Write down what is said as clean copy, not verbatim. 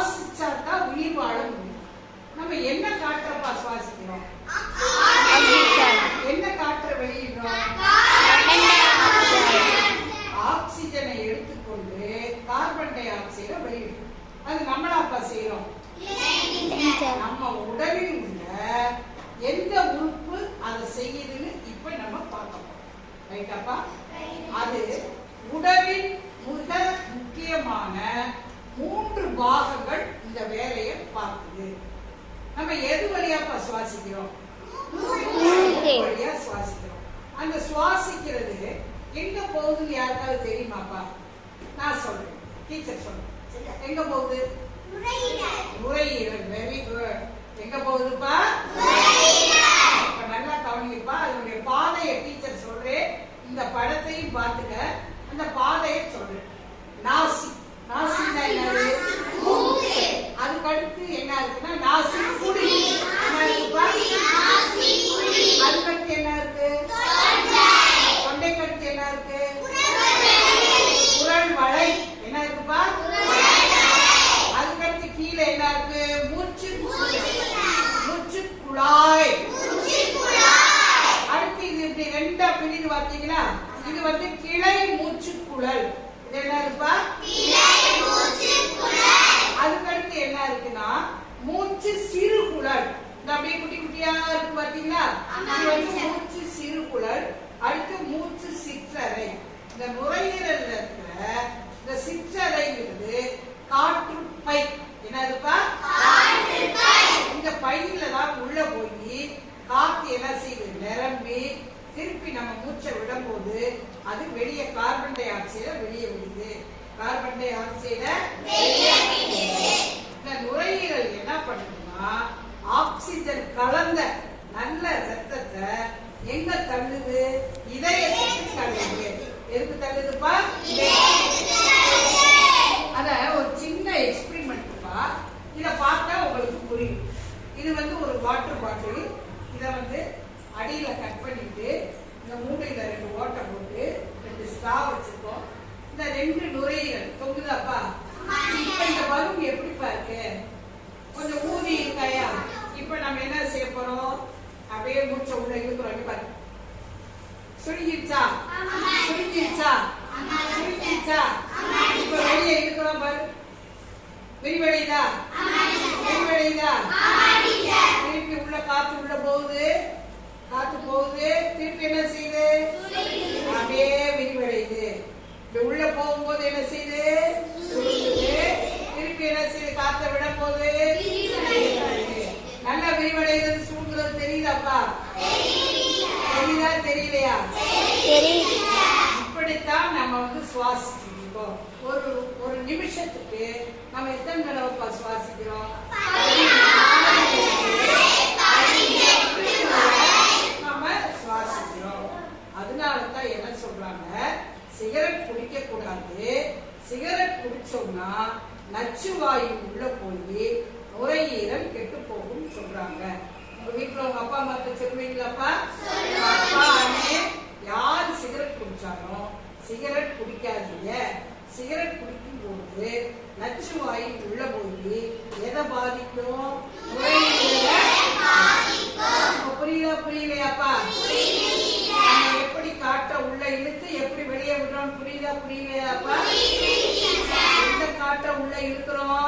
சுவாசிச்சாதான் உயிர் வாழ முடியும். நம்ம என்ன காற்றப்பா சுவாசிக்கிறோம்? என்ன காற்ற வெளியிடுறோம்? ஆக்சிஜனை எடுத்துக்கொண்டு கார்பன் டை ஆக்சைடை வெளியிடும். அது நம்மளாப்பா செய்யறோம். நம்ம உடலில் உள்ள எந்த உறுப்பு அதை செய்யுதுன்னு இப்ப நம்ம பார்க்கணும். ரைட்டாப்பா? அது உடலின் மிக முக்கியமான 3 பாகங்கள் இந்த வேலையை பார்க்குது. நம்ம எது வழியாப்பா சுவாசிக்கிறோம்? வழியா சுவாசிக்கிறோம். அந்த சுவாசிக்கிறது எங்க போகுதுன்னு யாருக்காவது தெரியுமாப்பா? நான் சொல்றேன், டீச்சர் சொல்றேன். எங்க போகுது? நுரையீரல். Very good. எங்க போகுதுப்பா? இப்ப நல்லா கவனிப்பா. அதனுடைய பாதையை டீச்சர் சொல்றேன். இந்த படத்தையும் பார்த்துக்க. அந்த பாதையை சொல்றேன். நாசி. நாசின்னா என்னது? அதுக்கு அடுத்து என்ன இருக்குன்னா நாசி குழி. என்ன இருக்குப்பா? அதுக்கடுத்து என்ன இருக்கு? தொண்டைக்கடுத்து என்ன இருக்கு? குரல் வளை. என்ன இருக்குப்பா? அதுக்கடுத்து கீழே என்ன இருக்கு? மூச்சு குழாய். அடுத்து இது இப்படி 2 பிரிவு பார்த்தீங்களா? இது வந்து கிளை மூச்சு குழல். இது என்ன இருப்பா? அதுக்கடுத்து என்ன இருக்குன்னா மூச்சு சிறு குழல். இந்த அப்படியே குட்டி குட்டியா இருக்கு பார்த்தீங்களா? இது வந்து மூச்சு சிறு குழல். அடுத்து மூச்சு சிற்றறை. இந்த நுரையீரல்ல இருக்கிற இந்த சிற்றறைங்கிறது காற்று பை. என்ன இருப்பா? இந்த பையில தான் உள்ள போய் காத்து என்ன செய்யுது? நிரம்பி திருப்பி நம்ம மூச்சை விடும் போது அது வெளியே கார்பன் டை ஆக்சைடை வெளியே விடுது. கார்பன் டை ஆக்சைடை இந்த நுரையீரல் என்ன பண்ணுதுன்னா ஆக்சிஜன் கலந்த நல்ல ரத்தத்தை எங்க தள்ளுது? இதயத்துக்கு தள்ளுது. எதுக்கு தள்ளுதுப்பா? அத ஒரு சின்ன எக்ஸ்பெரிமெண்ட்ப்பா. இத பார்த்தா உங்களுக்கு புரியும். இது வந்து ஒரு வாட்டர் பாட்டில். இத வந்து அடியில கட் பண்ணிட்டு இந்த மூடையில 2 ஓட்டை போட்டு 2 ஸ்ட்ரா வச்சிருக்கோம். இந்த 2 நுரையீரல் தொங்குதாப்பா? இப்ப இந்த பலூன் எப்படிப்பா இருக்கு? கொஞ்சம் ஊதி இருக்காயா? இப்ப நம்ம என்ன செய்ய போறோம்? அப்படியே மூச்சை உள்ள இழுக்கிறோம். பாரு, சுருங்கிருச்சா? சுருங்கிருச்சா? சுருங்கிருச்சா? இப்ப வெளியே இழுக்கிறோம் பாரு. விரிவடைதா? விரிவடைதா? திருப்பி உள்ள காத்து உள்ள போகுது. காத்து போகுது. திருப்பி என்ன செய்யுது? அப்படியே விரிவடையுது. உள்ள போகும்போது என்ன செய்யுது? சுருங்குது. திருப்பி என்ன செய்யுது? காத்த விட போகுது. நல்லா விரிவடைகிறது. சுருங்குறது தெரியுதாப்பா? தெரியுதா தெரியலையா? இப்படித்தான் நம்ம வந்து சுவாசிச்சிருக்கோம். ஒரு நிமிஷத்துக்கு நம்ம எத்தனை தடவைப்பா சுவாசிக்கிறோம்? நம்ம சுவாசிக்கிறோம். அதனாலதான் என்ன சொல்றாங்க? சிகரெட் குடிக்க கூடாது. சிகரெட் குடிச்சோம்னா நச்சு வாயு உள்ள போய் நுரையீரல் கெட்டு போகும் சொல்றாங்க. உங்க வீட்டுல உங்க அப்பா அம்மா சொல்லுவீங்களாப்பா? அப்பா அண்ணே யார் சிகரெட் குடிச்சாலும் சிகரெட் குடிக்காதீங்க. சிகரெட் குடிக்கும் போது நச்சு வாயு உள்ள போய் எதை பாதிக்கும்? நுரையீரலை. புரியுதா புரியலையாப்பா? நம்ம எப்படி காற்ற உள்ள இழுத்து எப்படி வெளியே விடுறோம்? புரியுதா புரியலையாப்பா? எந்த காற்ற உள்ள இழுக்கிறோம்?